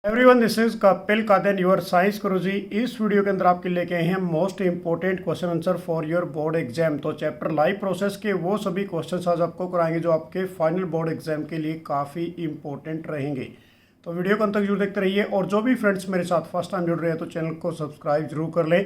Everyone, this is Kapil Kadan your science Guruji. इस video के अंदर आपके लेके आए हैं most important question answer for your board exam. तो चैप्टर लाइव प्रोसेस के वो सभी क्वेश्चंस आज आपको कराएंगे जो आपके फाइनल बोर्ड एग्जाम के लिए काफ़ी इंपॉर्टेंट रहेंगे। तो वीडियो को अंत तक जरूर देखते रहिए और जो भी फ्रेंड्स मेरे साथ फर्स्ट टाइम जुड़ रहे हैं तो चैनल को सब्सक्राइब जरूर कर लें।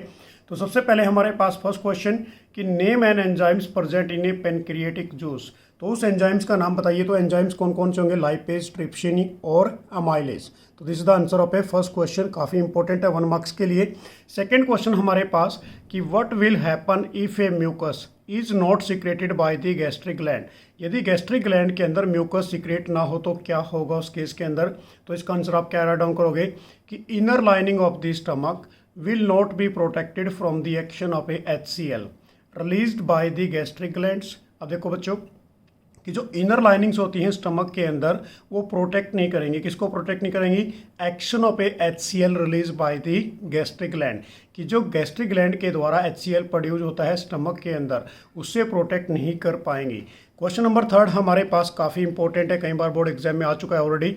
तो सबसे पहले हमारे पास फर्स्ट क्वेश्चन कि name an enzymes present in a pancreatic juice. तो उस एंजाइम्स का नाम बताइए। तो एंजाइम्स कौन कौन से होंगे? लाइपेज, ट्रिप्सिन और अमाइलेज। तो this is the answer of A first question, काफ़ी इंपॉर्टेंट है 1 मार्क्स के लिए। सेकेंड क्वेश्चन हमारे पास कि what will happen if a mucus is not secreted by the gastric gland. यदि गैस्ट्रिक ग्लैंड के अंदर म्यूकस सीक्रेट ना हो तो क्या होगा उस केस के अंदर? तो इसका आंसर आप क्या राइट डाउन करोगे कि inner lining of the stomach will not be protected from the action of a HCl released by the gastric glands। अब देखो बच्चों कि जो इनर लाइनिंग्स होती हैं स्टमक के अंदर वो प्रोटेक्ट नहीं करेंगी। किसको प्रोटेक्ट नहीं करेंगी? Action of A HCl release by the gastric gland. कि जो गैस्ट्रिक ग्लैंड के द्वारा HCl प्रोड्यूस होता है स्टमक के अंदर उससे प्रोटेक्ट नहीं कर पाएंगी। क्वेश्चन नंबर 3 हमारे पास काफ़ी इंपॉर्टेंट है, कई बार बोर्ड एग्जाम में आ चुका है ऑलरेडी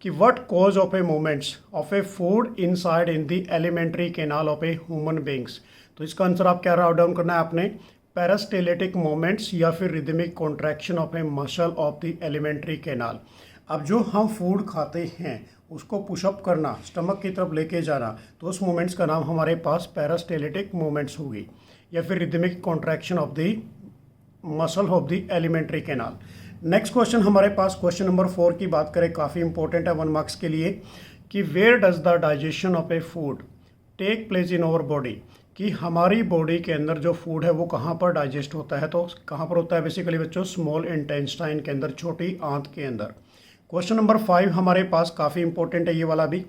कि what cause of A movements of a food inside in the alimentary canal of a human beings. तो इसका आंसर आप क्या राइट डाउन करना है आपने? पैरास्टेलेटिक मोमेंट्स या फिर rhythmic contraction of A muscle of the alimentary canal. अब जो हम फूड खाते हैं उसको पुशअप करना, स्टमक की तरफ लेके जाना, तो उस मोमेंट्स का नाम हमारे पास पैरास्टेलेटिक मोमेंट्स होगी या फिर rhythmic contraction of the muscle of the alimentary canal. Next question हमारे पास क्वेश्चन नंबर 4 की बात करें, काफ़ी इंपॉर्टेंट है 1 मार्क्स के लिए कि where does the digestion of a food take place in our body. कि हमारी बॉडी के अंदर जो फूड है वो कहाँ पर डाइजेस्ट होता है? तो कहाँ पर होता है बेसिकली बच्चों? स्मॉल इंटेस्टाइन के अंदर, छोटी आंत के अंदर। क्वेश्चन नंबर 5 हमारे पास काफ़ी इंपॉर्टेंट है ये वाला भी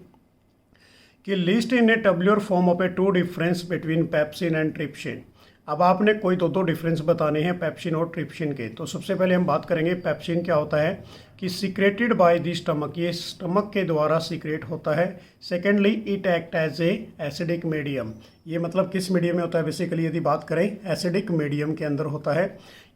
कि list in A tabular form of A 2 difference between pepsin and trypsin. अब आपने कोई दो डिफरेंस बताने हैं पेप्सिन और ट्रिप्सिन के। तो सबसे पहले हम बात करेंगे पेप्सिन क्या होता है कि सीक्रेटेड बाय द स्टमक, ये स्टमक के द्वारा सीक्रेट होता है। Secondly it act as a acidic medium. ये मतलब किस मीडियम में होता है बेसिकली? यदि बात करें एसिडिक मीडियम के अंदर होता है।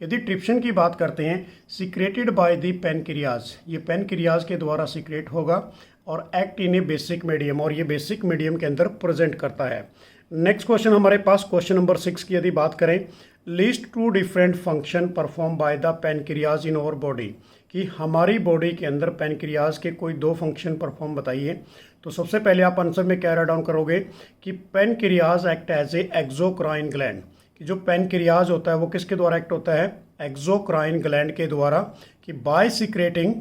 यदि ट्रिप्सिन की बात करते हैं सीक्रेटेड बाय द पेनक्रियाज, ये पेनक्रियाज के द्वारा सीक्रेट होगा और act in A basic medium, और ये बेसिक मीडियम के अंदर प्रेजेंट करता है। नेक्स्ट क्वेश्चन हमारे पास क्वेश्चन नंबर 6 की यदि बात करें, list 2 different function perform by the pancreas in our body. कि हमारी बॉडी के अंदर पेनक्रियाज के कोई 2 फंक्शन परफॉर्म बताइए। तो सबसे पहले आप आंसर में क्या राइट डाउन करोगे कि pancreas act as a exocrine gland. कि जो पेनक्रियाज होता है वो किसके द्वारा एक्ट होता है? एक्सोक्राइन ग्लैंड के द्वारा। कि by secreting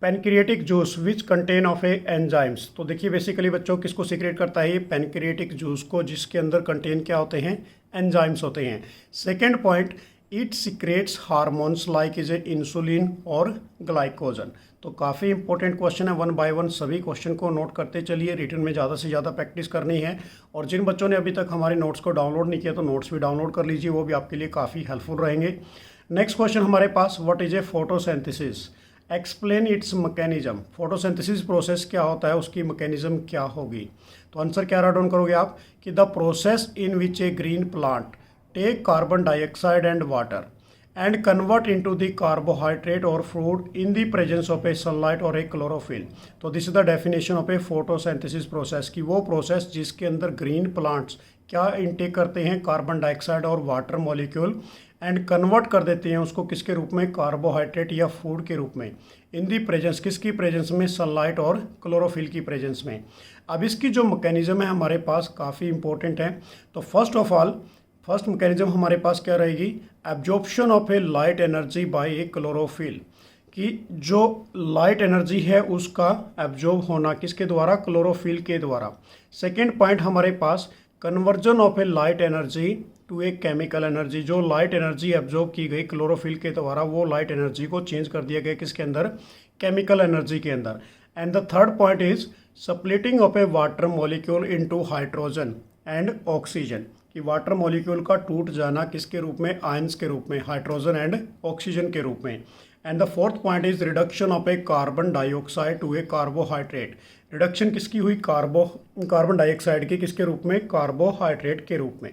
pancreatic juice which contain of a enzymes. तो देखिए बेसिकली बच्चों किसको सीक्रेट करता है? ये पेनक्रिएटिक जूस को, जिसके अंदर कंटेन क्या होते हैं? एंजाइम्स होते हैं। Second point, it secrets hormones like is A insulin और ग्लाइकोजन। तो काफ़ी इंपॉर्टेंट क्वेश्चन है, 1 बाय 1 सभी क्वेश्चन को नोट करते चलिए। रिटर्न में ज़्यादा से ज़्यादा प्रैक्टिस करनी है और जिन बच्चों ने अभी तक हमारे नोट्स को डाउनलोड नहीं किया तो नोट्स भी डाउनलोड कर लीजिए, वो भी आपके लिए काफ़ी हेल्पफुल रहेंगे। नेक्स्ट क्वेश्चन हमारे पास, what is a photosynthesis, explain its mechanism. Photosynthesis process क्या होता है, उसकी मैकेनिज्म क्या होगी? तो आंसर क्या राइट डाउन करोगे आप कि the process in which a green plant take carbon dioxide and water and convert into the carbohydrate और food in the presence of a sunlight और ए क्लोरोफिल। तो this is the definition of a photosynthesis process. की वो process जिसके अंदर green plants क्या intake करते हैं? कार्बन डाइऑक्साइड और वाटर मॉलिक्यूल, एंड कन्वर्ट कर देते हैं उसको किसके रूप में? कार्बोहाइड्रेट या फूड के रूप में। इन दी प्रेजेंस, किसकी प्रेजेंस में? सनलाइट और क्लोरोफिल की प्रेजेंस में। अब इसकी जो मैकेनिज्म है हमारे पास काफ़ी इंपॉर्टेंट है। तो first of all first mechanism हमारे पास क्या रहेगी? Absorption of a light energy by A chlorophyll. कि जो लाइट एनर्जी है उसका एब्जॉर्ब होना किसके द्वारा? क्लोरोफिल के द्वारा। सेकेंड पॉइंट हमारे पास, conversion of a light energy to a chemical energy. जो लाइट एनर्जी एब्जॉर्ब की गई क्लोरोफिल के द्वारा वो लाइट एनर्जी को चेंज कर दिया गया किसके अंदर? केमिकल एनर्जी के अंदर। And the third point is splitting of a water molecule into hydrogen and oxygen. कि वाटर मॉलिक्यूल का टूट जाना किसके रूप में? आयंस के रूप में, हाइड्रोजन एंड ऑक्सीजन के रूप में। And the fourth point is reduction of a carbon dioxide to a carbohydrate. Reduction किसकी हुई? कार्बन डाइऑक्साइड की किसके रूप में? कार्बोहाइड्रेट के रूप में।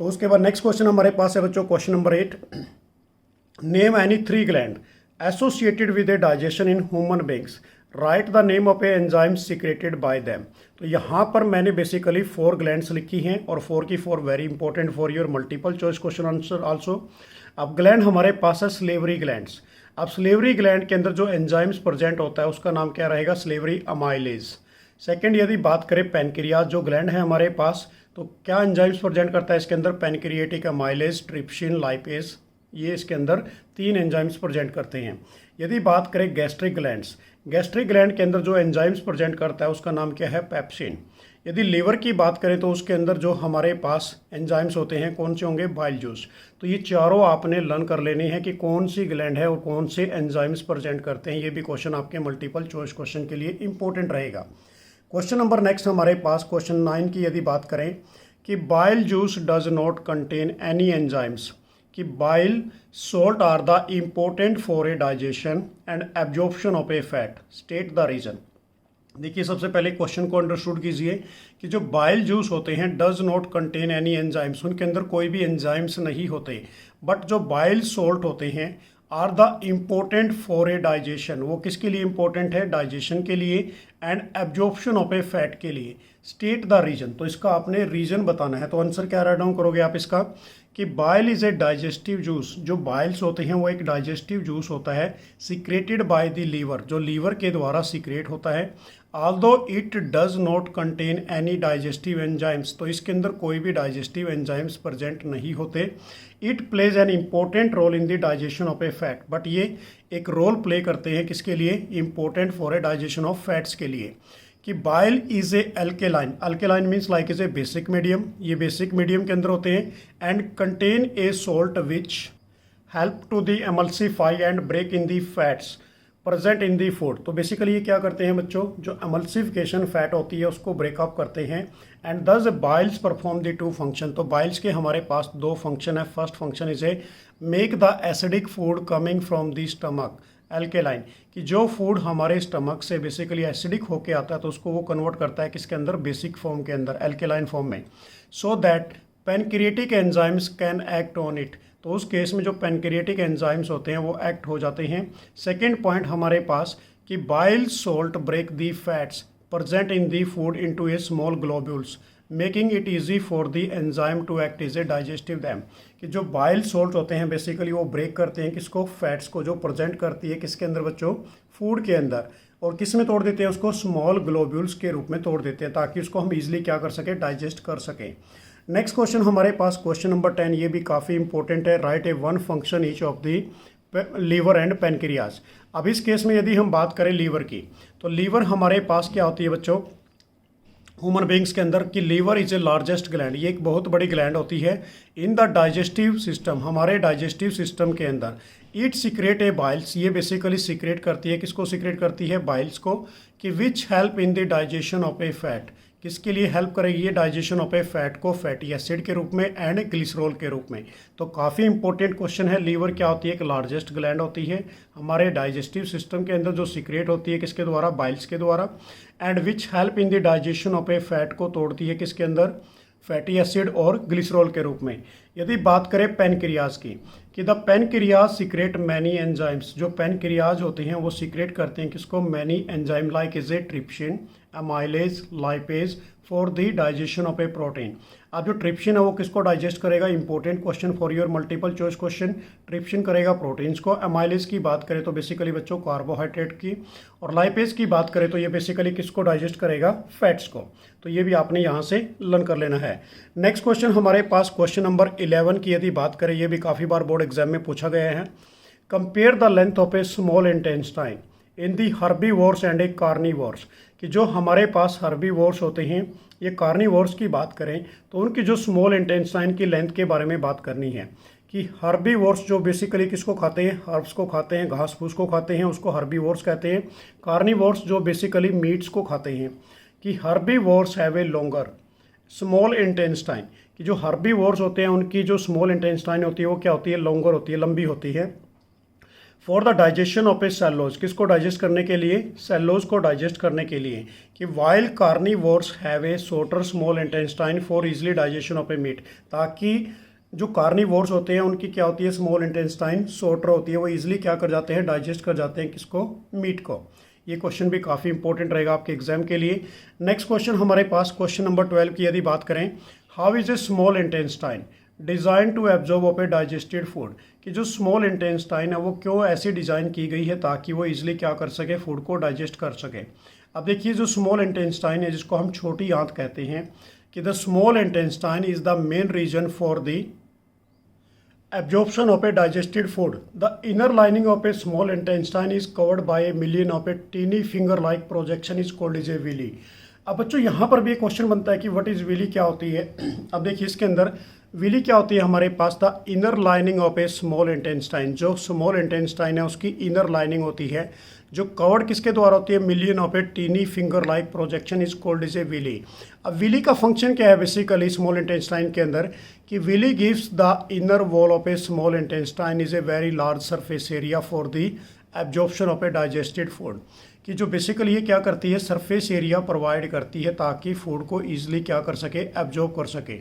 तो उसके बाद नेक्स्ट क्वेश्चन हमारे पास है बच्चों question number 8, name any 3 gland associated with A digestion in human beings. Right the name of A enzyme secreted by them. तो यहाँ पर मैंने बेसिकली 4 ग्लैंड्स लिखी हैं और 4 की 4 very important for your multiple choice question answer also. अब gland हमारे पास है स्लेवरी ग्लैंड्स। अब स्लेवरी ग्लैंड के अंदर जो एंजाइम्स प्रेजेंट होता है उसका नाम क्या रहेगा, स्लेवरी अमाइलेज। सेकेंड यदि बात करें पैनक्रियाज जो ग्लैंड है हमारे पास, तो क्या एंजाइम्स प्रेजेंट करता है इसके अंदर, पैनक्रिएटिक अमाइलेज, ट्रिप्सिन, लाइपेज, ये इसके अंदर 3 एंजाइम्स प्रेजेंट करते हैं। यदि बात करें गैस्ट्रिक ग्लैंड्स, गैस्ट्रिक ग्लैंड के अंदर जो एंजाइम्स प्रेजेंट करता है उसका नाम क्या है, पेप्सिन। यदि लीवर की बात करें तो उसके अंदर जो हमारे पास एंजाइम्स होते हैं कौन से होंगे, बाइल जूस। तो ये चारों आपने लर्न कर लेनी है कि कौन सी ग्लैंड है और कौन से एंजाइम्स प्रेजेंट करते हैं। ये भी क्वेश्चन आपके मल्टीपल चॉइस क्वेश्चन के लिए इंपॉर्टेंट रहेगा। क्वेश्चन नंबर नेक्स्ट हमारे पास क्वेश्चन 9 की यदि बात करें कि bile juice does not contain any enzymes, कि bile salt are the important for a digestion and absorption of a fat, state the reason. देखिए सबसे पहले क्वेश्चन को अंडरस्टूड कीजिए कि जो बाइल जूस होते हैं does not contain any enzymes, उनके अंदर कोई भी एंजाइम्स नहीं होते। बट जो बाइल सॉल्ट होते हैं are the important for a digestion, वो किसके लिए इंपॉर्टेंट है, डाइजेशन के लिए, and absorption of a fat के लिए। स्टेट द रीजन, तो इसका आपने रीजन बताना है। तो आंसर क्या राइट डाउन करोगे आप इसका कि bile is a digestive juice, जो बाइल्स होते हैं वो एक डाइजेस्टिव जूस होता है, सीक्रेटेड बाय द लीवर, जो लीवर के द्वारा सीक्रेट होता है। Although it does not contain any digestive enzymes, तो इसके अंदर कोई भी डाइजेस्टिव एंजाइम्स प्रेजेंट नहीं होते। It plays an important role in the digestion of a fat, but ये एक रोल प्ले करते हैं किसके लिए, important for a digestion of fats के लिए। कि bile is a alkaline, alkaline means like is a basic medium, ये बेसिक मीडियम के अंदर होते हैं, and contain a salt which help to the emulsify and break in the fats present in the food. तो basically ये क्या करते हैं बच्चों, जो एमल्सिफिकेशन फैट होती है उसको ब्रेकअप करते हैं। एंड दस बाइल्स परफॉर्म द 2 फंक्शन, तो बाइल्स के हमारे पास 2 फंक्शन है। First function is a make the acidic food coming from the stomach alkaline, कि जो फूड हमारे स्टमक से बेसिकली एसिडिक होके आता है तो उसको वो कन्वर्ट करता है किसके अंदर, बेसिक फॉर्म के अंदर, एल्केलाइन फॉर्म में, so that pancreatic enzymes can act on it. तो उस केस में जो पैनक्रिएटिक एंजाइम्स होते हैं वो एक्ट हो जाते हैं। सेकेंड पॉइंट हमारे पास कि bile salt break the fats present in the food into a small globules making it easy for the enzyme to act is a digestive them, कि जो बाइल सोल्ट होते हैं बेसिकली वो ब्रेक करते हैं किसको, फैट्स को, जो प्रेजेंट करती है किसके अंदर बच्चों, फूड के अंदर। और किस में तोड़ देते हैं उसको, स्मॉल ग्लोब्यूल्स के रूप में तोड़ देते हैं, ताकि उसको हम इजीली क्या कर सकें, डाइजेस्ट कर सकें। नेक्स्ट क्वेश्चन हमारे पास क्वेश्चन नंबर 10, ये भी काफ़ी इंपॉर्टेंट है। Write a 1 function each of the liver and pancreas. अब इस केस में यदि हम बात करें लीवर की, तो लीवर हमारे पास क्या होती है बच्चों, ह्यूमन बींग्स के अंदर, कि liver is a largest gland, ये एक बहुत बड़ी ग्लैंड होती है इन द डाइजेस्टिव सिस्टम, हमारे डाइजेस्टिव सिस्टम के अंदर। इट सीक्रेट ए बाइल्स, ये बेसिकली सीक्रेट करती है, किसको सीक्रेट करती है, बाइल्स को, कि which help in the digestion of a fat, किसके लिए हेल्प करेगी ये, डाइजेशन ऑफ ए फैट को फैटी एसिड के रूप में एंड ग्लिसरॉल के रूप में। तो काफ़ी इंपॉर्टेंट क्वेश्चन है। लीवर क्या होती है, एक लार्जेस्ट ग्लैंड होती है हमारे डाइजेस्टिव सिस्टम के अंदर, जो सीक्रेट होती है किसके द्वारा, बाइल्स के द्वारा, and which help in the digestion of a fat को तोड़ती है किसके अंदर, फैटी एसिड और ग्लिसरॉल के रूप में। यदि बात करें पैनक्रियाज की, कि the pancreas secret many enzymes, जो पैनक्रियाज होते हैं वो सीक्रेट करते हैं किसको, many enzyme like is A trypsin, amylase, lipase for the digestion of A protein. अब जो ट्रिप्सिन है वो किसको डाइजेस्ट करेगा, important question for your multiple choice question. Trypsin करेगा प्रोटीन्स को, अमाइलेज की बात करें तो बेसिकली बच्चों कार्बोहाइड्रेट की, और लाइपेज की बात करें तो ये बेसिकली किसको डाइजेस्ट करेगा, फैट्स को। तो ये भी आपने यहाँ से लर्न कर लेना है। नेक्स्ट क्वेश्चन हमारे पास क्वेश्चन नंबर 11 की यदि बात करें, ये भी काफ़ी बार बोर्ड एग्जाम में पूछा गया है। Compare the length of a small intestine in the herbivores and A carnivores, कि जो हमारे पास हर्बीवोर्स होते हैं, ये कार्निवोर्स की बात करें तो उनकी जो स्मॉल इंटेस्टाइन की लेंथ के बारे में बात करनी है। कि हर्बीवोर्स जो बेसिकली किसको खाते हैं, हर्ब्स को खाते हैं, घास फूस को खाते हैं, उसको हर्बीवोर्स कहते हैं। कार्निवोर्स जो बेसिकली मीट्स को खाते हैं। कि herbivores have a longer small intestine, कि जो हर्बीवोर्स होते हैं उनकी जो स्मॉल इंटेस्टाइन होती है वो क्या होती है, लॉन्गर होती है, लंबी होती है। फॉर द डाइजेशन ऑफ ए सेलोज, किसको डाइजेस्ट करने के लिए, सेलोज को डाइजेस्ट करने के लिए। कि while carnivores have a shorter small intestine for easily digestion of a meat, ताकि जो कार्निवोर्स होते हैं उनकी क्या होती है, स्मॉल इंटेस्टाइन शॉर्टर होती है, वो इजीली क्या कर जाते हैं, डाइजेस्ट कर जाते हैं किसको, मीट को। ये क्वेश्चन भी काफ़ी इंपॉर्टेंट रहेगा आपके एग्जाम के लिए। नेक्स्ट क्वेश्चन हमारे पास क्वेश्चन नंबर 12 की यदि बात करें, how is a small intestine design to absorb of a digested food, कि जो स्मॉल इंटेस्टाइन है वो क्यों ऐसी डिज़ाइन की गई है ताकि वो इजीली क्या कर सके, फूड को डाइजेस्ट कर सके। अब देखिए जो स्मॉल इंटेस्टाइन है जिसको हम छोटी आंत कहते हैं, कि the small intestine is the main region for the absorption of a digested food. The inner lining of a small intestine is covered by a million of a teeny finger-like projection is called as a villi. अब बच्चों यहाँ पर भी एक question बनता है कि what is Willie क्या होती है। अब देखिए इसके अंदर विली क्या होती है हमारे पास, the inner lining of a small intestine, जो स्मॉल इंटेस्टाइन है उसकी इनर लाइनिंग होती है जो कवर्ड किसके द्वारा होती है, million of a tiny finger like projection is called is a villi. अब विली का फंक्शन क्या है बेसिकली स्मॉल इंटेस्टाइन के अंदर, कि villi gives the inner wall of a small intestine is a very large surface area for the absorption of a digested food, कि जो बेसिकली ये क्या करती है, सरफेस एरिया प्रोवाइड करती है ताकि फूड को ईजिली क्या कर सके, एब्जॉर्ब कर सके।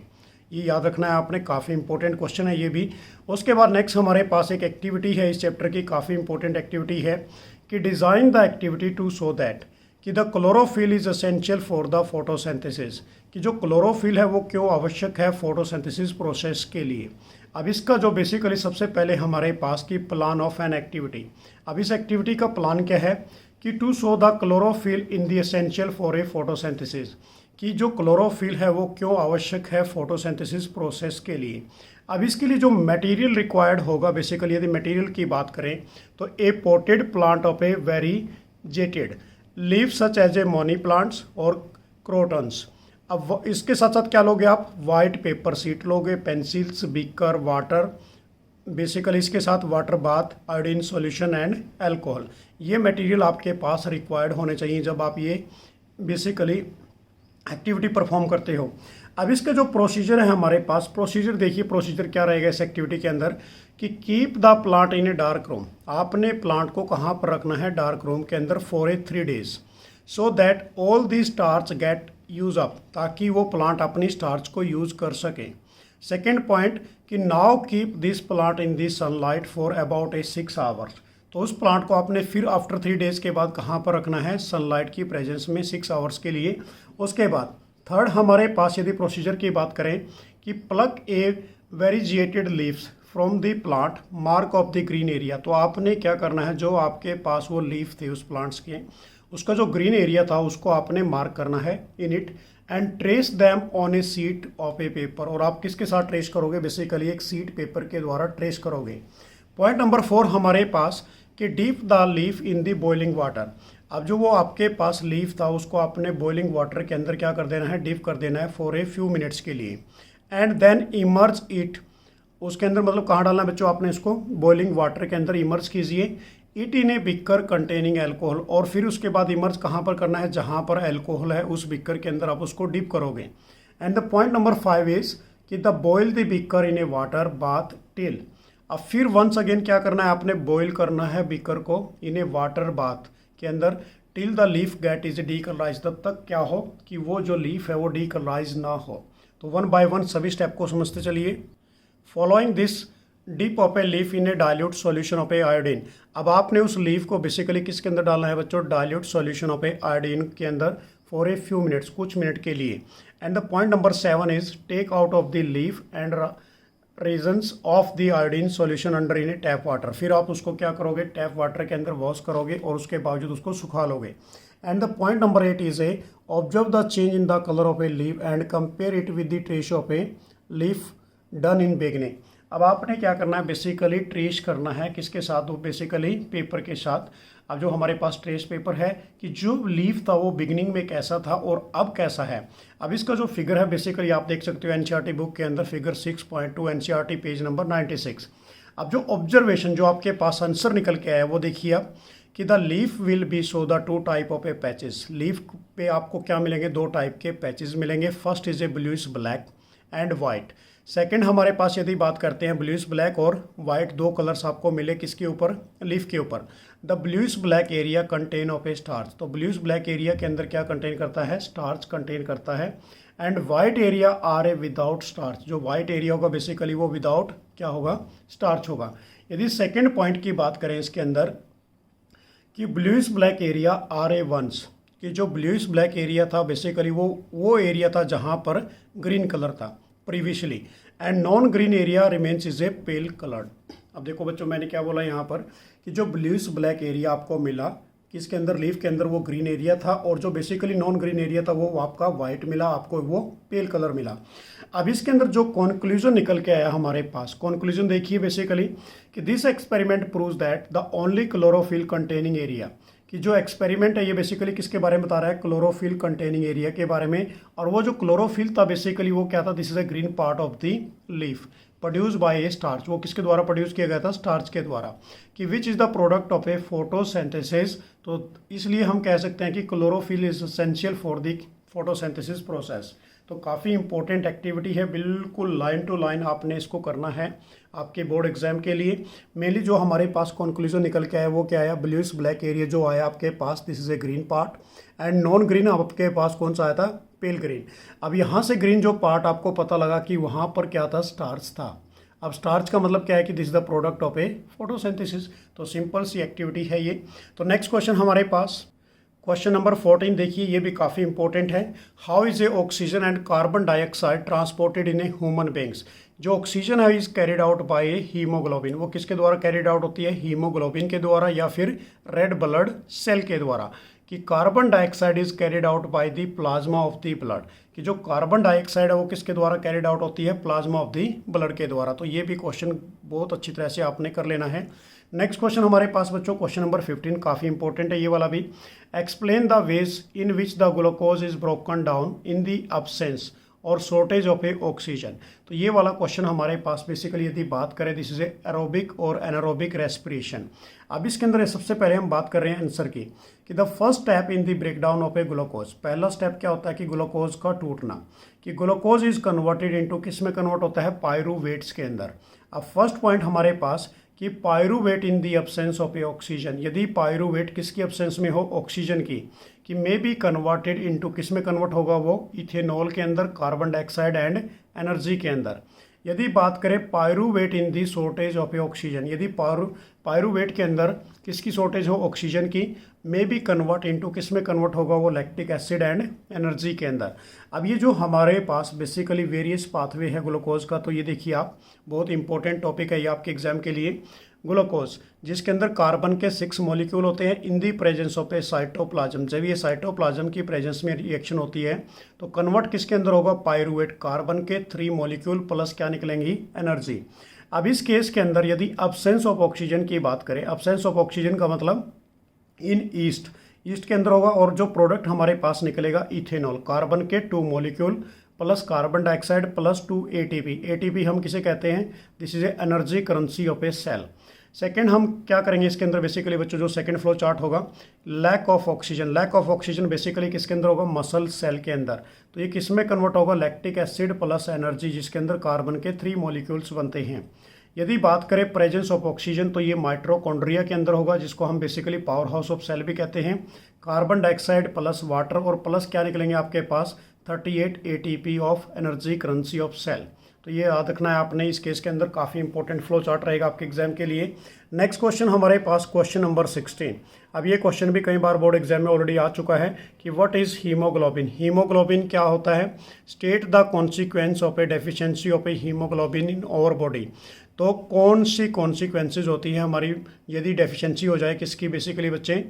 ये याद रखना है आपने, काफ़ी इंपॉर्टेंट क्वेश्चन है ये भी। उसके बाद नेक्स्ट हमारे पास एक एक्टिविटी है इस चैप्टर की, काफ़ी इंपॉर्टेंट एक्टिविटी है, कि design the activity to show that कि the chlorophyll is essential for the photosynthesis, कि जो क्लोरोफिल है वो क्यों आवश्यक है फोटोसिंथेसिस प्रोसेस के लिए। अब इसका जो बेसिकली सबसे पहले हमारे पास की प्लान ऑफ एन एक्टिविटी, अब इस एक्टिविटी का प्लान क्या है, कि to show the chlorophyll in the essential for a photosynthesis, कि जो क्लोरोफिल है वो क्यों आवश्यक है फोटोसिंथेसिस प्रोसेस के लिए। अब इसके लिए जो मटेरियल रिक्वायर्ड होगा बेसिकली, यदि मटेरियल की बात करें तो a potted plant of a variegated leave such as a money plants और क्रोटन्स। अब इसके साथ साथ क्या लोगे आप, वाइट पेपर सीट लोगे, पेंसिल्स, बीकर, वाटर, बेसिकली इसके साथ water bath, iodine solution and alcohol. ये मटेरियल आपके पास रिक्वायर्ड होने चाहिए जब आप ये बेसिकली एक्टिविटी परफॉर्म करते हो। अब इसका जो प्रोसीजर है हमारे पास, प्रोसीजर देखिए प्रोसीजर क्या रहेगा इस एक्टिविटी के अंदर, कि keep the plant in a dark room, आपने प्लांट को कहाँ पर रखना है, डार्क रूम के अंदर for a 3 days, so that all the starch get use up, ताकि वो प्लांट अपनी स्टार्च को यूज कर सके। सेकेंड पॉइंट, कि now keep this plant in the sunlight for about a 6 hours, तो उस प्लांट को आपने फिर आफ्टर 3 days के बाद कहाँ पर रखना है, सनलाइट की प्रेजेंस में 6 hours के लिए। उसके बाद थर्ड हमारे पास यदि प्रोसीजर की बात करें, कि pluck a variegated leaves from the plant mark of the green area, तो आपने क्या करना है, जो आपके पास वो लीफ थे उस प्लांट्स के, उसका जो ग्रीन एरिया था उसको आपने मार्क करना है in it, and trace them on A seat of A paper, और आप किसके साथ ट्रेस करोगे, बेसिकली एक सीट पेपर के द्वारा ट्रेस करोगे। पॉइंट नंबर 4 हमारे पास, कि deep the leaf in the boiling water, अब जो वो आपके पास लीफ था उसको आपने बॉइलिंग वाटर के अंदर क्या कर देना है, डिप कर देना है फॉर ए फ्यू मिनट्स के लिए, एंड देन इमर्ज इट, उसके अंदर मतलब कहाँ डालना है बच्चों, आपने इसको बॉइलिंग वाटर के अंदर इमर्ज कीजिए, it in A beaker containing alcohol, और फिर उसके बाद इमर्ज कहाँ पर करना है, जहाँ पर एल्कोहल है उस बिकर के अंदर आप उसको डिप करोगे। And the point number 5 is that the boil the beaker in a water bath till, अब फिर वंस अगेन क्या करना है, आपने बॉयल करना है बिकर को इन ए वाटर बाथ के अंदर, till the leaf get is decolourise, तब तक क्या हो कि वो जो लीफ है वो डीकलराइज ना हो। तो 1 by 1 सभी स्टेप को समझते चलिए। Following this dip of a leaf in a dilute solution of a iodine, अब आपने उस लीफ को बेसिकली किसके अंदर डालना है बच्चों, dilute solution of a iodine के अंदर फॉर ए फ्यू मिनट्स, कुछ मिनट के लिए। And the point number 7 is take out of the leaf and reasons of the iodine solution under in a tap water, फिर आप उसको क्या करोगे, टैप वाटर के अंदर वॉश करोगे और उसके बावजूद उसको सुखा लोगे। And the point number 8 is a observe the change in the colour of a leaf and compare it with the trace of a leaf done in beginning. अब आपने क्या करना है, बेसिकली ट्रेस करना है किसके साथ, वो बेसिकली पेपर के साथ। अब जो हमारे पास ट्रेस पेपर है कि जो लीफ था वो बिगनिंग में कैसा था और अब कैसा है। अब इसका जो फिगर है बेसिकली आप देख सकते हो एनसीईआरटी बुक के अंदर, फिगर 6.2 एनसीईआरटी पेज नंबर 96। अब जो ऑब्जर्वेशन जो आपके पास आंसर निकल के आया वो देखिए आप, कि the leaf will be show the 2 type of A patches, leaf पे आपको क्या मिलेंगे, 2 टाइप के पैचेस मिलेंगे। First is A bluish black and white. Second हमारे पास यदि बात करते हैं ब्लूइश ब्लैक और वाइट, 2 कलर्स आपको मिले किसके ऊपर, लीफ के ऊपर। The bluish black area contain of A starch, तो ब्लूइश ब्लैक एरिया के अंदर क्या कंटेन करता है, स्टार्च कंटेन करता है। And white area are a without starch, जो वाइट एरिया होगा बेसिकली वो विदाउट क्या होगा, स्टार्च होगा। यदि सेकेंड पॉइंट की बात करें इसके अंदर, कि bluish black area are a ones, कि जो ब्लूइश ब्लैक एरिया था बेसिकली वो एरिया था जहाँ पर ग्रीन कलर था previously, and non green area remains is a pale coloured. अब देखो बच्चों मैंने क्या बोला यहाँ पर कि जो ब्लूइश ब्लैक एरिया आपको मिला किसके अंदर, लीफ के अंदर, वो ग्रीन एरिया था, और जो बेसिकली नॉन ग्रीन एरिया था वो आपका वाइट मिला, आपको वो पेल कलर मिला। अब इसके अंदर जो कंक्लूजन निकल के आया हमारे पास, कंक्लूजन देखिए बेसिकली कि this experiment proves that the only chlorophyll containing area, कि जो एक्सपेरिमेंट है ये बेसिकली किसके बारे में बता रहा है, क्लोरोफिल कंटेनिंग एरिया के बारे में। और वो जो क्लोरोफिल था बेसिकली वो क्या था, this is a green part of the leaf produce by A starch, वो किसके द्वारा प्रोड्यूस किया गया था, स्टार्च के द्वारा, कि विच is the product of a photosynthesis. तो इसलिए हम कह सकते हैं कि chlorophyll is essential for the photosynthesis process. तो काफ़ी इंपॉर्टेंट एक्टिविटी है, बिल्कुल लाइन टू लाइन आपने इसको करना है आपके बोर्ड एग्जाम के लिए। मेनली जो हमारे पास कंक्लूजन निकल के आया वो क्या आया, ब्लूइश ब्लैक एरिया जो आया आपके पास, this is a green part, and non green आपके पास कौन सा आया था, पेल ग्रीन। अब यहाँ से ग्रीन जो पार्ट आपको पता लगा कि वहाँ पर क्या था, स्टार्च था। अब स्टार्च का मतलब क्या है कि this is the product of a photosynthesis. तो सिंपल सी एक्टिविटी है ये। तो नेक्स्ट क्वेश्चन हमारे पास क्वेश्चन नंबर 14 देखिए, ये भी काफ़ी इंपॉर्टेंट है। How is A oxygen and carbon dioxide transported in a human beings. जो ऑक्सीजन है is carried out by A haemoglobin, वो किसके द्वारा कैरिड आउट होती है, हीमोग्लोबिन के द्वारा या फिर रेड ब्लड सेल के द्वारा। कि carbon dioxide is carried out by the plasma of the blood, कि जो कार्बन डाइऑक्साइड है वो किसके द्वारा कैरिड आउट होती है, प्लाज्मा ऑफ द ब्लड के द्वारा। तो ये भी क्वेश्चन बहुत अच्छी तरह से आपने कर लेना है। नेक्स्ट क्वेश्चन हमारे पास बच्चों क्वेश्चन नंबर 15 काफ़ी इंपॉर्टेंट है ये वाला भी। Explain the ways in which the glucose is broken down in the absence और शॉर्टेज ऑफ ए ऑक्सीजन। तो ये वाला क्वेश्चन हमारे पास बेसिकली यदि बात करें दिस इज एरोबिक और एनारोबिक रेस्पिरेशन। अब इसके अंदर सबसे पहले हम बात कर रहे हैं आंसर की कि the first step in the breakdown of A glucose. पहला स्टेप क्या होता है कि ग्लूकोज का टूटना, कि ग्लूकोज इज कन्वर्टेड इनटू, किस में कन्वर्ट होता है, पायरूवेट्स के अंदर। अब फर्स्ट पॉइंट हमारे पास कि pyruvate in the absence of a oxygen, यदि पायरूवेट किसकी एब्सेंस में हो, ऑक्सीजन की, कि मे बी कन्वर्टेड इनटू, किस में कन्वर्ट होगा वो, इथेनॉल के अंदर, कार्बन डाइऑक्साइड एंड एनर्जी के अंदर। यदि बात करें pyruvate in the shortage of a oxygen, यदि पायरूवेट के अंदर किसकी शॉर्टेज हो, ऑक्सीजन की, मे बी कन्वर्ट इनटू, किस में कन्वर्ट होगा वो, लैक्टिक एसिड एंड एनर्जी के अंदर। अब ये जो हमारे पास बेसिकली वेरियस पाथवे है ग्लूकोज का, तो ये देखिए आप, बहुत इंपॉर्टेंट टॉपिक है ये आपके एग्जाम के लिए। ग्लूकोज जिसके अंदर कार्बन के 6 मॉलिक्यूल होते हैं in the presence of a cytoplasm, जब ये साइटोप्लाज्म की प्रेजेंस में रिएक्शन होती है तो कन्वर्ट किसके अंदर होगा, पायरूवेट, कार्बन के 3 मॉलिक्यूल प्लस क्या निकलेंगी, एनर्जी। अब इस केस के अंदर यदि अब्सेंस ऑफ ऑक्सीजन की बात करें, अब्सेंस ऑफ ऑक्सीजन का मतलब इन ईस्ट के अंदर होगा, और जो प्रोडक्ट हमारे पास निकलेगा इथेनॉल, कार्बन के 2 molecule plus carbon dioxide plus 2 ATP. ATP हम किसे कहते हैं, this is a energy currency of a cell. Second हम क्या करेंगे इसके अंदर बेसिकली बच्चों, जो सेकंड फ्लो चार्ट होगा, lack of oxygen. Lack of oxygen basically किसके अंदर होगा, मसल सेल के अंदर। तो ये किस में कन्वर्ट होगा, लैक्टिक एसिड प्लस एनर्जी, जिसके अंदर कार्बन के 3 मॉलिक्यूल्स बनते हैं। यदि बात करें प्रेजेंस ऑफ ऑक्सीजन तो ये माइट्रोकॉन्ड्रिया के अंदर होगा, जिसको हम basically power house of cell भी कहते हैं। कार्बन डाइऑक्साइड प्लस वाटर और प्लस क्या निकलेंगे आपके पास, 38 ATP of energy currency of cell. तो ये याद रखना है आपने, इस केस के अंदर काफ़ी इंपॉर्टेंट फ्लो चार्ट रहेगा आपके एग्जाम के लिए। नेक्स्ट क्वेश्चन हमारे पास क्वेश्चन नंबर 16। अब ये क्वेश्चन भी कई बार बोर्ड एग्जाम में ऑलरेडी आ चुका है कि व्हाट इज हीमोग्लोबिन। हीमोग्लोबिन क्या होता है, state the consequence of a deficiency of a haemoglobin in our body. तो कौन सी कॉन्सिक्वेंसेज होती है हमारी यदि डेफिशिएंसी हो जाए किसकी, बेसिकली बच्चे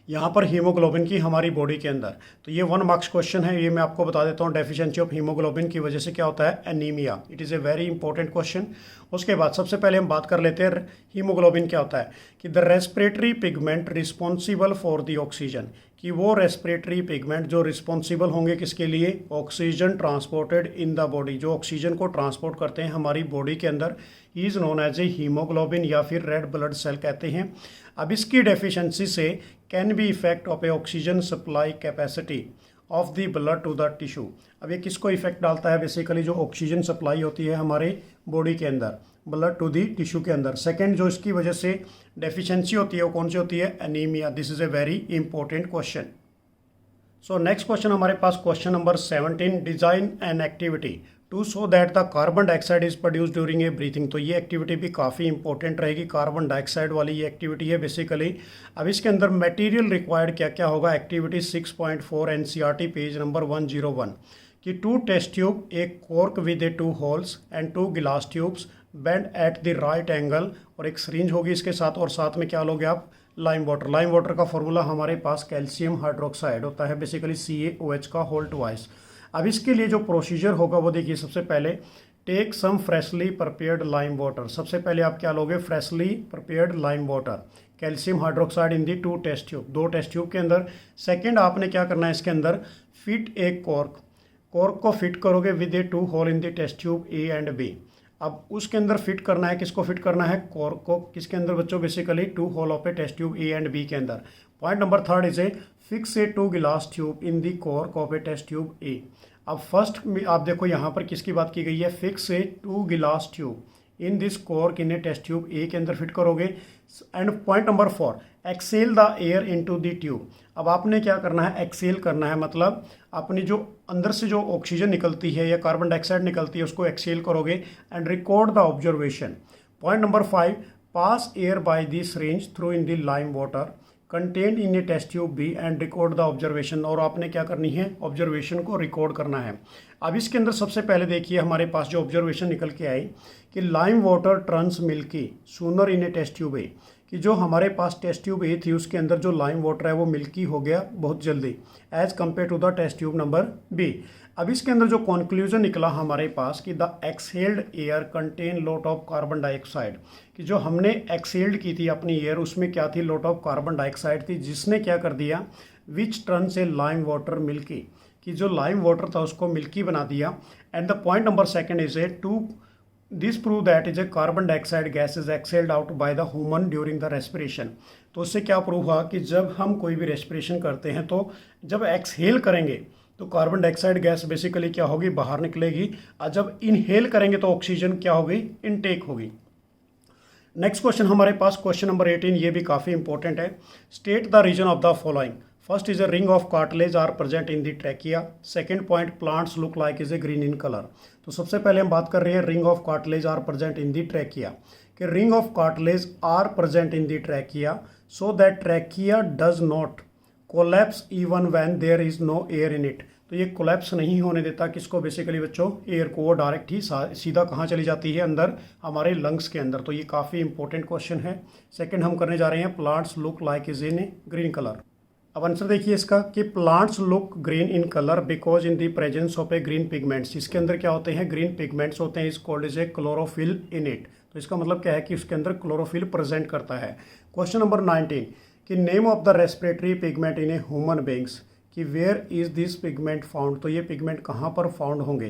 यहाँ पर हीमोग्लोबिन की हमारी बॉडी के अंदर। तो ये 1 मार्क्स क्वेश्चन है, ये मैं आपको बता देता हूँ। डेफिशिएंसी ऑफ हीमोग्लोबिन की वजह से क्या होता है, anaemia. It is A very important question. उसके बाद सबसे पहले हम बात कर लेते हैं हीमोग्लोबिन क्या होता है, कि the respiratory pigment responsible for the oxygen, कि वो रेस्पिरेटरी पिगमेंट जो रिस्पॉन्सिबल होंगे किसके लिए, oxygen transported in the body, जो ऑक्सीजन को ट्रांसपोर्ट करते हैं हमारी बॉडी के अंदर, is known as a haemoglobin या फिर रेड ब्लड सेल कहते हैं। अब इसकी डेफिशिएंसी से can be effect of a oxygen supply capacity of the blood to the tissue. अब ये किसको इफेक्ट डालता है, बेसिकली जो ऑक्सीजन सप्लाई होती है हमारे बॉडी के अंदर, ब्लड टू दी टिश्यू के अंदर। सेकेंड जो इसकी वजह से डेफिशिएंसी होती है वो कौन सी होती है, anaemia. This is a very important question. So next question हमारे पास question number 17, design an activity to show that the carbon dioxide is produce during a breathing. तो ये एक्टिविटी भी काफ़ी इंपॉर्टेंट रहेगी, कार्बन डाइऑक्साइड वाली ये एक्टिविटी है बेसिकली। अब इसके अंदर मटेरियल रिक्वायर्ड क्या क्या होगा, एक्टिविटी 6.4 एनसीईआरटी पेज नंबर 101 कि 2 टेस्ट ट्यूब, एक cork with a 2 holes and 2 गिलास tubes bend at the right angle, और एक सिरिंज होगी इसके साथ, और साथ में क्या लोगे आप, लाइम वाटर। लाइम वाटर का फॉर्मूला हमारे पास कैल्शियम हाइड्रोक्साइड होता है बेसिकली, CaOH का होल ट्वाइस। अब इसके लिए जो प्रोसीजर होगा वो देखिए, सबसे पहले take some freshly prepared lime water. सबसे पहले आप क्या लोगे, freshly prepared lime water, calcium hydroxide in the 2 test tube, 2 test tube के अंदर। सेकेंड आपने क्या करना है इसके अंदर, फिट एक कॉर्क को फिट करोगे with a 2 hole in the test tube A and B। अब उसके अंदर फिट करना है, किसको फिट करना है, कॉर्क को, किसके अंदर बच्चों, basically 2 hole of a test tube A and B के अंदर। Point number 3 is a fix a 2 glass tube in the cork of a test tube A। अब फर्स्ट में आप देखो यहाँ पर किसकी बात की गई है, fix a 2 glass tube in this cork in a test tube A के अंदर फिट करोगे। And point number 4 exhale the air into the tube. अब आपने क्या करना है, एक्सेल करना है, मतलब अपनी जो अंदर से जो ऑक्सीजन निकलती है या कार्बन डाइऑक्साइड निकलती है उसको एक्सेल करोगे and record the observation. Point number 5 pass air by the syringe through in the lime water content in a test tube B and record the observation. और आपने क्या करनी है, ऑब्जर्वेशन को रिकॉर्ड करना है। अब इसके अंदर सबसे पहले देखिए हमारे पास जो ऑब्जर्वेशन निकल के आई कि lime water turns milky sooner in a test tube A, कि जो हमारे पास टेस्ट ट्यूब A थी उसके अंदर जो लाइम वाटर है वो मिल्की हो गया बहुत जल्दी as compared to the test tube number B। अब इसके अंदर जो कंक्लूजन निकला हमारे पास कि the exhaled air contain lot of carbon dioxide, कि जो हमने एक्सहेल्ड की थी अपनी एयर उसमें क्या थी, लॉट ऑफ कार्बन डाइऑक्साइड थी, जिसने क्या कर दिया, which turns a lime water milky, कि जो लाइम वाटर था उसको मिल्की बना दिया। And the point number 2 is a to this prove that is a carbon dioxide gas is exhaled out by the human during the respiration. तो उससे क्या prove हुआ कि जब हम कोई भी रेस्पिरेशन करते हैं तो जब एक्सहेल करेंगे तो कार्बन डाइऑक्साइड गैस बेसिकली क्या होगी, बाहर निकलेगी, और जब इनहेल करेंगे तो ऑक्सीजन क्या होगी, इनटेक होगी। नेक्स्ट क्वेश्चन हमारे पास क्वेश्चन नंबर 18, ये भी काफ़ी इंपॉर्टेंट है। State the reason of the following. First is a ring of cartilage are present in the trachea. Second point plants look like is a green in colour. तो सबसे पहले हम बात कर रहे हैं ring of cartilage are present in the trachea, कि ring of cartilage are present in the trachea so that trachea does not collapse even when there is no air in it. तो ये कोलैप्स नहीं होने देता किसको, basically बच्चों air को, वो डायरेक्ट ही सीधा कहाँ चली जाती है, अंदर हमारे लंग्स के अंदर। तो ये काफ़ी इंपॉर्टेंट क्वेश्चन है। सेकंड हम करने जा रहे हैं plants look like is in green colour. अब आंसर देखिए इसका कि plants look green in colour because in the presence of A green pigments. इसके अंदर क्या होते हैं, ग्रीन पिगमेंट्स होते हैं, इस called is A chlorophyll in it. तो इसका मतलब क्या है कि उसके अंदर क्लोरोफिल प्रेजेंट करता है। क्वेश्चन नंबर 19 कि name of the respiratory pigment in a human beings, कि where is this pigment found. तो ये पिगमेंट कहाँ पर फाउंड होंगे,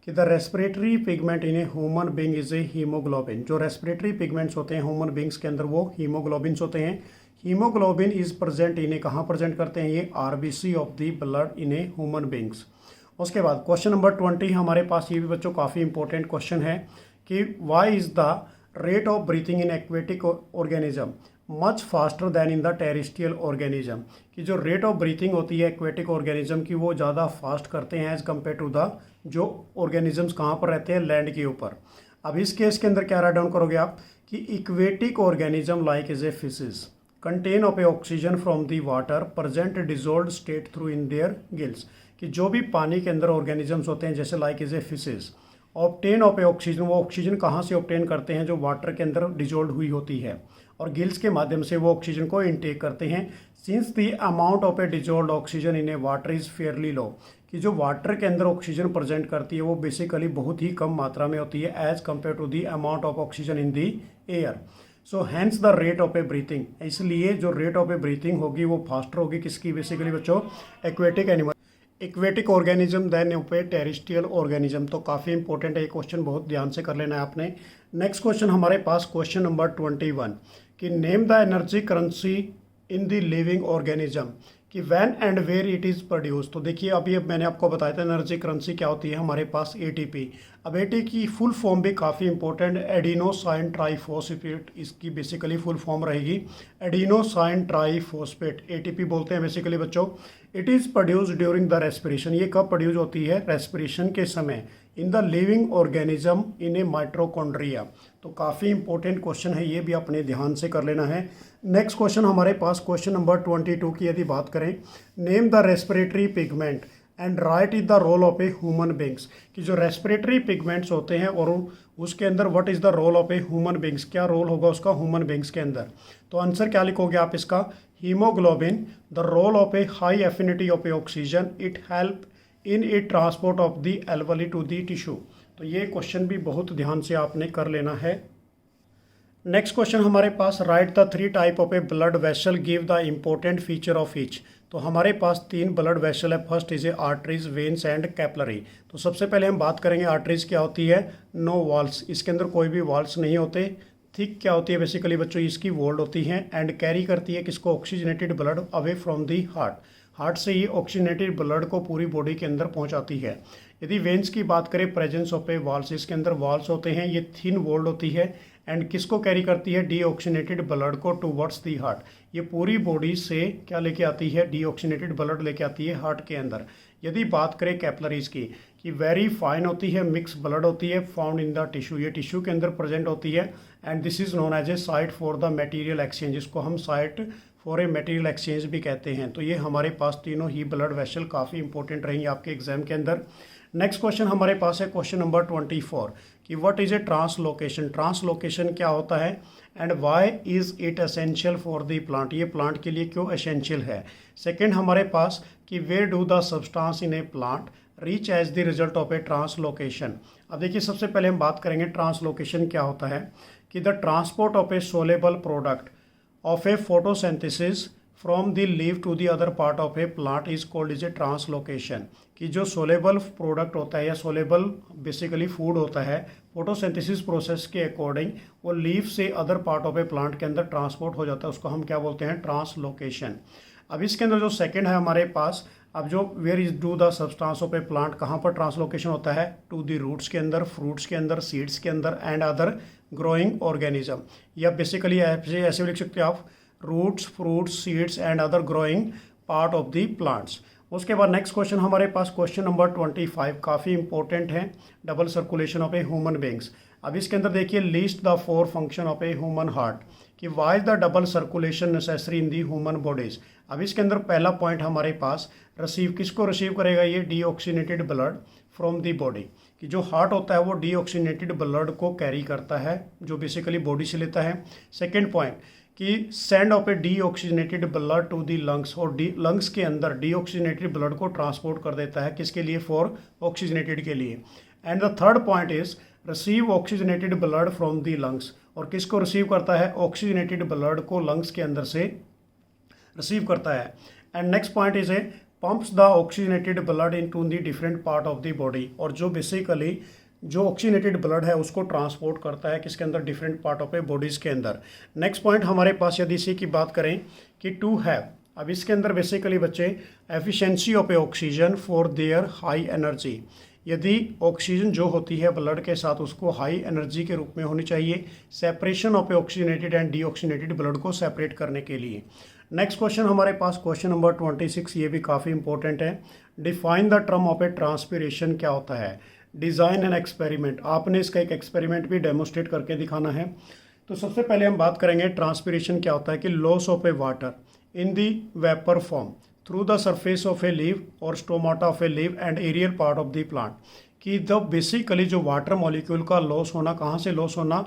कि the respiratory pigment in a human being is a haemoglobin. जो रेस्पिरेटरी पिगमेंट्स होते हैं ह्यूमन बींग्स के अंदर वो हीमोग्लोबिन्स होते हैं। हीमोग्लोबिन इज प्रेजेंट इन ए, कहाँ प्रेजेंट करते हैं, ये RBC of the blood in a human beings. उसके बाद क्वेश्चन नंबर 20 हमारे पास, ये भी बच्चों काफ़ी इंपॉर्टेंट क्वेश्चन है कि why is the rate of breathing in aquatic organism much faster than in the terrestrial organism, कि जो रेट ऑफ ब्रीथिंग होती है एक्वेटिक ऑर्गेनिज्म की वो ज़्यादा फास्ट करते हैं एज़ कम्पेयर टू द जो ऑर्गेनिजम्स कहाँ पर रहते हैं, लैंड के ऊपर। अब इस केस के अंदर क्या राइट डाउन करोगे आप कि aquatic organism like is A fishes contain of a oxygen from the water present dissolve state through in their gills, कि जो भी पानी के अंदर ऑर्गेनिजम्स होते हैं जैसे like is A fishes obtain of a oxygen, वो ऑक्सीजन कहाँ से ऑब्टेन करते हैं, जो वाटर के अंदर डिजोल्व हुई होती है, और गिल्स के माध्यम से वो ऑक्सीजन को इनटेक करते हैं। Since the amount of a dissolve oxygen in a water is fairly low, कि जो वाटर के अंदर ऑक्सीजन प्रेजेंट करती है वो बेसिकली बहुत ही कम मात्रा में होती है as compared to the amount of oxygen in the air. So hence the rate of a breathing, इसलिए जो रेट ऑफ ए ब्रीथिंग होगी वो फास्टर होगी किसकी, बेसिकली बच्चों aquatic animal, aquatic organism then of a terrestrial organism. तो काफ़ी important है ये क्वेश्चन, बहुत ध्यान से कर लेना है आपने। नेक्स्ट क्वेश्चन हमारे पास क्वेश्चन नंबर 21 कि name the energy currency in the living organism, कि when and where it is produce. तो देखिए अभी अब मैंने आपको बताया था एनर्जी करेंसी क्या होती है हमारे पास, ATP। अब ATP की फुल फॉर्म भी काफ़ी इंपॉर्टेंट, एडिनोसाइन ट्राईफॉस्फेट इसकी बेसिकली फुल फॉर्म रहेगी, एडिनोसाइन ट्राईफॉस्फेट ATP बोलते हैं बेसिकली बच्चों। It is produce during the respiration, ये कब प्रोड्यूस होती है? रेस्पिरेशन के समय। इन the living organism in A mitochondria. तो काफ़ी इंपॉर्टेंट क्वेश्चन है, ये भी अपने ध्यान से कर लेना है। नेक्स्ट क्वेश्चन हमारे पास क्वेश्चन नंबर 22 की यदि बात करें, name the respiratory pigment and right is the role of a human beings, कि जो रेस्पिरेटरी पिगमेंट्स होते हैं और उसके अंदर what is the role of a human beings, क्या रोल होगा उसका ह्यूमन बींग्स के अंदर। तो आंसर क्या लिखोगे आप इसका? Haemoglobin, the role of a high affinity of a oxygen, it help in a transport of the alveoli to the tissue. तो ये क्वेश्चन भी बहुत ध्यान से आपने कर लेना है। नेक्स्ट क्वेश्चन हमारे पास, write the 3 type of a blood vessel, give the important feature of each. तो हमारे पास 3 ब्लड वेसल है। First is a arteries, veins and capillary. तो सबसे पहले हम बात करेंगे आर्टरीज क्या होती है? नो वॉल्स, इसके अंदर कोई भी वॉल्स नहीं होते। थिक क्या होती है बेसिकली बच्चों? इसकी वॉल्ड होती हैं एंड कैरी करती है किसको? Oxygenated blood away from the heart. Heart से ही ऑक्सीजनेटेड ब्लड को पूरी बॉडी के अंदर पहुंचाती है। यदि वेन्स की बात करें, प्रेजेंस ऑफ ए वॉल्स, इसके अंदर वॉल्स होते हैं, ये थिन वॉल्ड होती है एंड किसको कैरी करती है? डीऑक्सीनेटेड ब्लड को टूवर्ड्स दी हार्ट। ये पूरी बॉडी से क्या लेके आती है? डीऑक्सीनेटेड ब्लड लेके आती है हार्ट के अंदर। यदि बात करें कैपलरीज की, कि वेरी फाइन होती है, मिक्स ब्लड होती है, फाउंड इन द टिश्यू, ये टिश्यू के अंदर प्रेजेंट होती है and this is known as a site for the material exchange, इसको हम site for a material exchange भी कहते हैं। तो ये हमारे पास तीनों ही ब्लड वेसल काफ़ी इंपॉर्टेंट रहेंगे आपके एग्जाम के अंदर। नेक्स्ट क्वेश्चन हमारे पास है क्वेश्चन नंबर 24 कि what is a translocation. Translocation क्या होता है and why is it essential for the plant, ये प्लांट के लिए क्यों एसेंशियल है। सेकंड हमारे पास कि where do the substance in a plant reach as the result of a translocation. अब देखिए सबसे पहले हम बात करेंगे ट्रांसलोकेशन क्या होता है, कि the transport of a soluble product of a photosynthesis from the leave to the other part of a plant is called is a translocation. कि जो सोलेबल प्रोडक्ट होता है या सोलेबल बेसिकली फूड होता है, फोटोसिंथेसिस प्रोसेस के according वो leave से other part of a plant के अंदर ट्रांसपोर्ट हो जाता है, उसको हम क्या बोलते हैं? ट्रांसलोकेशन। अब इसके अंदर जो सेकंड है हमारे पास, अब जो where is do the substance of a plant, कहाँ पर ट्रांसलोकेशन होता है? टू द रूट्स के अंदर, फ्रूट्स के अंदर, सीड्स के अंदर एंड अदर ग्रोइंग ऑर्गेनिज्म, या बेसिकली ऐसे लिख सकते हो आप, roots, fruits, seeds and other growing part of the plants. उसके बाद नेक्स्ट क्वेश्चन हमारे पास क्वेश्चन नंबर 25 काफ़ी इंपॉर्टेंट है, double circulation of a human beings. अब इसके अंदर देखिए, list the 4 function of a human heart, कि why the double circulation necessary in the human bodies. अब इसके अंदर पहला पॉइंट हमारे पास, रिसीव, किसको रिसीव करेगा ये? Deoxygenated blood from the body, कि जो हार्ट होता है वो डीऑक्सीनेटेड ब्लड को कैरी करता है, जो बेसिकली बॉडी से लेता है। सेकेंड पॉइंट कि send of a deoxygenated blood to the lungs, और लंग्स के अंदर डीऑक्सीनेटेड ब्लड को ट्रांसपोर्ट कर देता है, किसके लिए? फॉर ऑक्सीजनेटेड के लिए। And the third point is receive oxygenated blood from the lungs, और किसको रिसीव करता है? ऑक्सीजनेटेड ब्लड को लंग्स के अंदर से रिसीव करता है। And next point is a pumps the oxygenated blood into the different part of the body, और जो बेसिकली जो ऑक्सीजनेटेड ब्लड है उसको ट्रांसपोर्ट करता है किसके अंदर? Different part of A bodies के अंदर। नेक्स्ट पॉइंट हमारे पास यदि इसी की बात करें कि टू हैव, अब इसके अंदर बेसिकली बच्चे efficiency of a oxygen for their high energy, यदि ऑक्सीजन जो होती है ब्लड के साथ उसको हाई एनर्जी के रूप में होनी चाहिए, separation of A oxygenated and deoxygenated blood को सेपरेट करने के लिए। नेक्स्ट क्वेश्चन हमारे पास क्वेश्चन नंबर 26, ये भी काफ़ी इंपॉर्टेंट है। Define the term of A transpiration क्या होता है? डिज़ाइन एंड एक्सपेरिमेंट, आपने इसका एक एक्सपेरिमेंट भी डेमोस्ट्रेट करके दिखाना है। तो सबसे पहले हम बात करेंगे ट्रांसपिरेशन क्या होता है, कि loss of a water in the vapour form through the surface of a leave और stomata of a leave and aerial part of the plant, कि जब बेसिकली जो वाटर मॉलिक्यूल का लॉस होना, कहाँ से लॉस होना?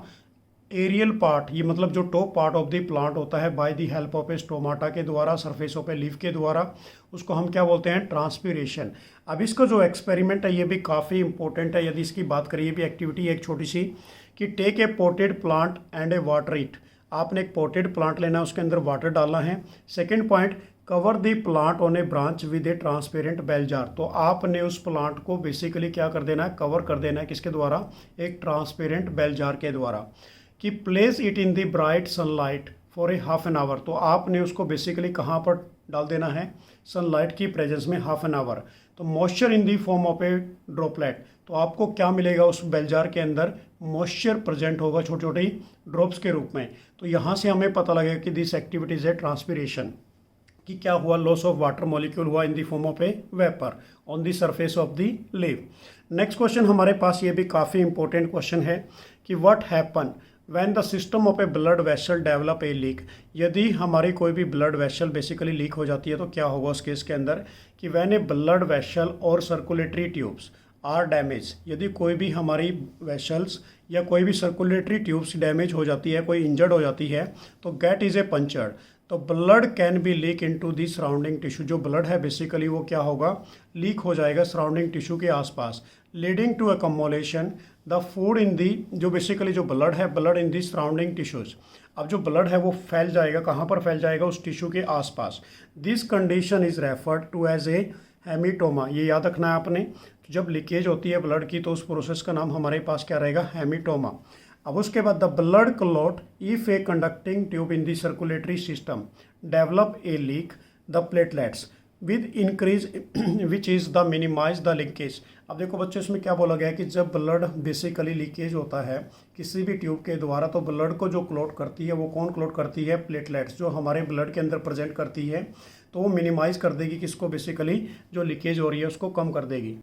एरियल पार्ट, ये मतलब जो top part of the plant होता है, by the help of A stomata के द्वारा, सरफेस ऑफ ए लीफ के द्वारा, उसको हम क्या बोलते हैं? ट्रांसपिरेशन। अब इसका जो एक्सपेरिमेंट है ये भी काफ़ी इंपॉर्टेंट है, यदि इसकी बात करें, ये भी एक्टिविटी है एक छोटी सी, कि take a potted plant and a water it, आपने एक पोटेड प्लांट लेना है, उसके अंदर वाटर डालना है। Second point, cover the plant on a branch with a transparent bell jar, तो आपने उस प्लांट को बेसिकली क्या कर देना है? कवर कर देना है, किसके द्वारा? एक ट्रांसपेरेंट बेल जार के द्वारा। कि place it in the bright sunlight for a half an hour, तो आपने उसको बेसिकली कहाँ पर डाल देना है? सनलाइट की प्रेजेंस में हाफ एन आवर। तो moisture in the form of A droplet, तो आपको क्या मिलेगा? उस बेलजार के अंदर मॉइस्चर प्रेजेंट होगा छोटी छोटी ड्रॉप्स के रूप में। तो यहाँ से हमें पता लगेगा कि दिस एक्टिविटीज़ है ट्रांसपिरेशन। कि क्या हुआ, लॉस ऑफ वाटर मॉलिक्यूल हुआ in the form of A vapour on the surface of the leaf. Next question हमारे पास ये भी काफ़ी इंपॉर्टेंट क्वेश्चन है कि what happen when the system of a blood vessel develop a leak. यदि हमारी कोई भी ब्लड वेसल बेसिकली लीक हो जाती है तो क्या होगा उस केस के अंदर कि व्हेन ए ब्लड वेसल और सर्कुलेटरी ट्यूब्स आर डैमेज, यदि कोई भी हमारी वेसल्स या कोई भी सर्कुलेटरी ट्यूब्स डैमेज हो जाती है, कोई इंजर्ड हो जाती है, तो गेट इज़ ए पंचर्ड, तो blood can be leak into the surrounding tissue. जो ब्लड है बेसिकली वो क्या होगा, लीक हो जाएगा सराउंडिंग टिश्यू के आसपास, leading to accumulation the food in the, जो बेसिकली जो ब्लड है, blood in the surrounding tissues. अब जो ब्लड है वो फैल जाएगा, कहाँ पर फैल जाएगा, उस टिश्यू के आसपास। This condition is referred to as a haematoma. ये याद रखना है आपने, जब लीकेज होती है ब्लड की तो उस प्रोसेस का नाम हमारे पास क्या रहेगा, हेमीटोमा। अब उसके बाद the blood clot if a conducting tube in the circulatory system develop a leak the platelets with increase which is the minimise the leakage. अब देखो बच्चों इसमें क्या बोला गया है कि जब ब्लड बेसिकली लीकेज होता है किसी भी ट्यूब के द्वारा तो ब्लड को जो क्लॉट करती है वो कौन क्लॉट करती है, प्लेटलेट्स, जो हमारे ब्लड के अंदर प्रेजेंट करती है, तो वो मिनिमाइज कर देगी किसको, बेसिकली जो लीकेज हो रही है उसको कम कर देगी।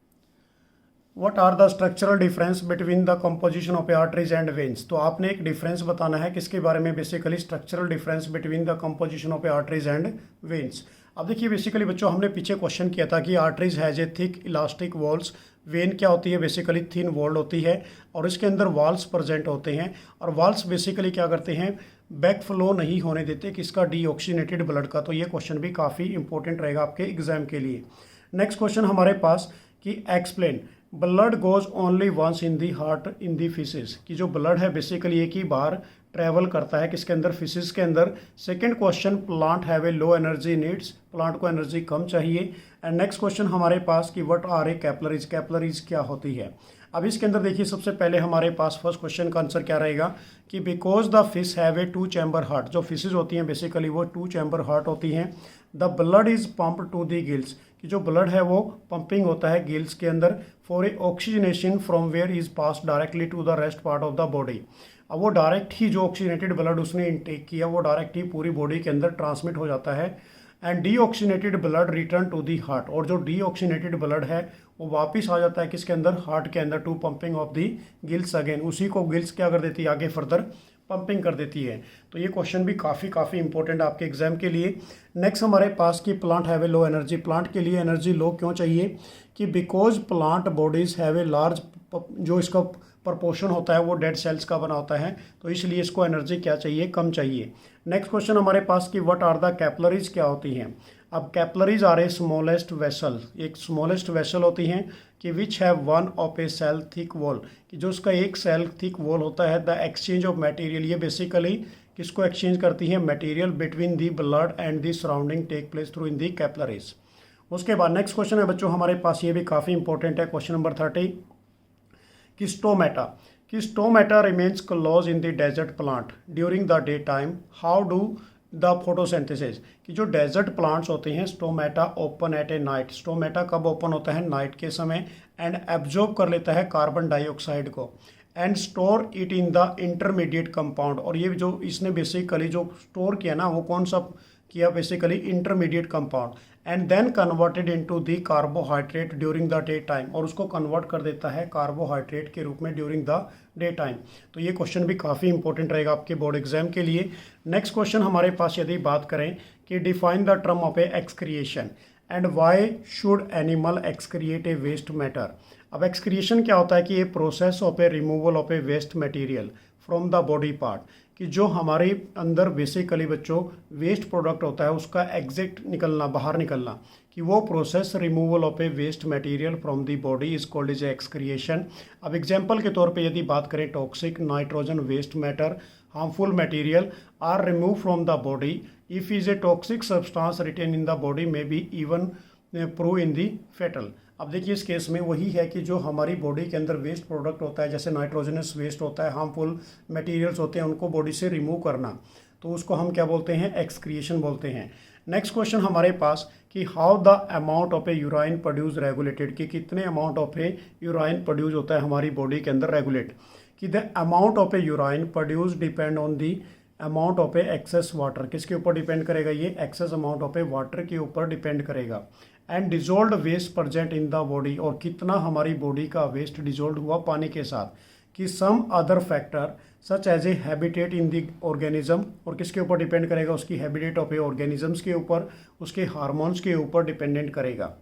What are the structural difference between the composition of arteries and veins? तो आपने एक डिफरेंस बताना है किसके बारे में, basically structural difference between the composition of arteries and veins. अब देखिए बेसिकली बच्चों हमने पीछे क्वेश्चन किया था कि arteries has a thick elastic walls, when क्या होती है, बेसिकली थिन वॉल्ड होती है और इसके अंदर वाल्स प्रेजेंट होते हैं, और वाल्स बेसिकली क्या करते हैं, बैक फ्लो नहीं होने देते किसका, डीऑक्सीनेटेड ब्लड का। तो ये क्वेश्चन भी काफ़ी इंपॉर्टेंट रहेगा आपके एग्जाम के लिए। नेक्स्ट क्वेश्चन हमारे पास कि explain blood goes only once in the heart in the fishes, कि जो ब्लड है बेसिकली एक ही बार ट्रैवल करता है किसके अंदर, फिशेस के अंदर। Second question plant have a low energy needs, plant को एनर्जी कम चाहिए। एंड नेक्स्ट क्वेश्चन हमारे पास कि what are a capillaries, capillaries क्या होती है। अब इसके अंदर देखिए सबसे पहले हमारे पास फर्स्ट क्वेश्चन का आंसर क्या रहेगा कि because the fish have a 2 chamber heart, जो फिशेज होती हैं बेसिकली वो 2 चैम्बर हार्ट होती हैं। The blood is pump to the gills, कि जो ब्लड है वो पंपिंग होता है गिल्स के अंदर for a oxygenation from where is pass directly to the rest part of the body. अब वो डायरेक्ट ही जो ऑक्सीजनेटेड ब्लड उसने इनटेक किया वो डायरेक्ट ही पूरी बॉडी के अंदर ट्रांसमिट हो जाता है। And deoxygenated blood return to the heart, और जो डीऑक्सीनेटेड ब्लड है वो वापस आ जाता है किसके अंदर, हार्ट के अंदर, to pumping of the gills again. उसी को गिल्स क्या कर देती है, आगे फर्दर पंपिंग कर देती है। तो ये क्वेश्चन भी काफ़ी इंपॉर्टेंट आपके एग्जाम के लिए। नेक्स्ट हमारे पास कि plant have a low energy, plant के लिए एनर्जी लो क्यों चाहिए, कि because plant bodies have a large, जो इसका प्रपोर्शन होता है वो डेड सेल्स का बना होता है, तो इसलिए इसको एनर्जी क्या चाहिए, कम चाहिए। नेक्स्ट क्वेश्चन हमारे पास कि व्हाट आर द कैपिलरीज क्या होती हैं। अब capillaries are a smallest vessel, एक स्मॉलेस्ट वेसल होती हैं कि which have one of a cell thick wall, कि जो उसका एक सेल थिक वॉल होता है। द एक्सचेंज ऑफ मटेरियल, ये बेसिकली किसको एक्सचेंज करती है, material between the blood and the surrounding take place through in the capillaries. उसके बाद नेक्स्ट क्वेश्चन है बच्चों हमारे पास, ये भी काफ़ी इंपॉर्टेंट है, क्वेश्चन नंबर 30 कि स्टोमेटा, कि stomata remains close in the desert plant during the day time, how do the photosynthesis, कि जो डेजर्ट प्लांट्स होते हैं stomata open at a night, stomata कब ओपन होता है, नाइट के समय, एंड एब्जॉर्ब कर लेता है कार्बन डाइऑक्साइड को, and store it in the intermediate compound, और ये जो इसने बेसिकली जो स्टोर किया ना वो कौन सा किया, basically intermediate compound, and then converted into the carbohydrate during the day time, और उसको कन्वर्ट कर देता है कार्बोहाइड्रेट के रूप में ड्यूरिंग द डे टाइम। तो ये क्वेश्चन भी काफ़ी इंपॉर्टेंट रहेगा आपके बोर्ड एग्जाम के लिए। नेक्स्ट क्वेश्चन हमारे पास यदि बात करें कि define the term of a excretion and why should animal excrete a waste matter. अब एक्सक्रिएशन क्या होता है कि ये process of a removal of a waste material from the body part, कि जो हमारे अंदर बेसिकली बच्चों वेस्ट प्रोडक्ट होता है उसका एग्जिट निकलना, बाहर निकलना, कि वो process removal of a waste material from the body is called is excretion. अब एग्जांपल के तौर पे यदि बात करें toxic nitrogen waste matter harmful material are remove from the body if is a toxic substance retain in the body may be even prove in the fatal. अब देखिए इस केस में वही है कि जो हमारी बॉडी के अंदर वेस्ट प्रोडक्ट होता है, जैसे नाइट्रोजनस वेस्ट होता है, हार्मफुल मटेरियल्स होते हैं, उनको बॉडी से रिमूव करना, तो उसको हम क्या बोलते हैं, एक्सक्रिएशन बोलते हैं। नेक्स्ट क्वेश्चन हमारे पास कि how the amount of a urine produce regulated, कि कितने amount of a urine produce होता है हमारी बॉडी के अंदर रेगुलेट, कि the amount of a urine produce depend on the amount of a excess water, किसके ऊपर डिपेंड करेगा ये, excess amount of a water के ऊपर डिपेंड करेगा। And dissolve waste present in the body, और कितना हमारी बॉडी का वेस्ट डिजोल्व हुआ पानी के साथ। कि some other factor such as a habitat in the organism, और किसके ऊपर डिपेंड करेगा, उसकी हैबिटेट ऑफ ए ऑर्गेनिजम्स के ऊपर, उसके हार्मोन्स के ऊपर डिपेंडेंट करेगा।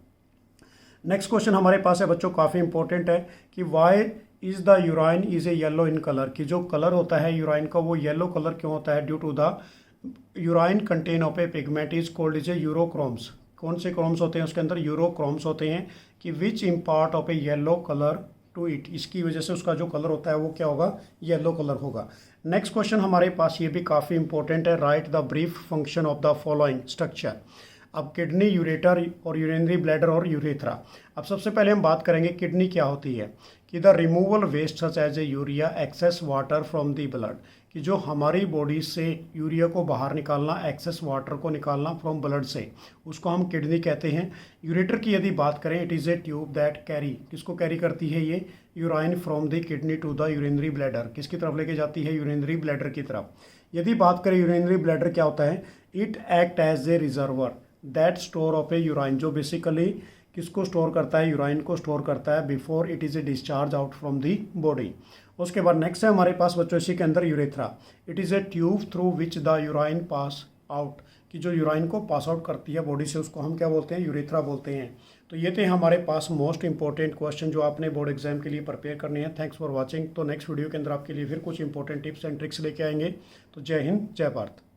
नेक्स्ट क्वेश्चन हमारे पास है बच्चों, काफ़ी इंपॉर्टेंट है कि why is the urine is a yellow in colour, कि जो कलर होता है यूराइन का वो येलो कलर क्यों होता है, due to the urine content of a pigment is called is a urochromes. कौन से क्रोम्स होते हैं उसके अंदर, यूरोक्रोम्स होते हैं, कि which impart of a yellow colour to it, इसकी वजह से उसका जो कलर होता है वो क्या होगा, येलो कलर होगा। नेक्स्ट क्वेश्चन हमारे पास ये भी काफ़ी इंपॉर्टेंट है, right the brief function of the following structure. अब किडनी, यूरेटर और यूरिनरी ब्लैडर और यूरेथ्रा। अब सबसे पहले हम बात करेंगे किडनी क्या होती है, कि the removal waste such as a urea excess water from the blood, कि जो हमारी बॉडी से यूरिया को बाहर निकालना, एक्सेस वाटर को निकालना फ्रॉम ब्लड से, उसको हम किडनी कहते हैं। यूरेटर की यदि बात करें, it is a tube that carry, किसको कैरी करती है ये, urine from the kidney to the urinary bladder, किसकी तरफ लेके जाती है, यूरिनरी ब्लैडर की तरफ। यदि बात करें यूरिनरी ब्लैडर क्या होता है, it act as a reservoir that store of a urine, जो बेसिकली किसको स्टोर करता है, यूराइन को स्टोर करता है before it is a discharge out from the body. उसके बाद नेक्स्ट है हमारे पास बच्चों इसी के अंदर urethra, it is a tube through which the urine pass out, कि जो यूराइन को पास आउट करती है बॉडी से, उसको हम क्या बोलते हैं, यूरेथ्रा बोलते हैं। तो ये थे हमारे पास मोस्ट इंपॉर्टेंट क्वेश्चन जो आपने बोर्ड एग्जाम के लिए प्रिपेयर करने हैं। Thanks for watching. तो नेक्स्ट वीडियो के अंदर आपके लिए फिर कुछ इंपॉर्टेंट टिप्स एंड ट्रिक्स लेके आएंगे। तो जय हिंद, जय भारत।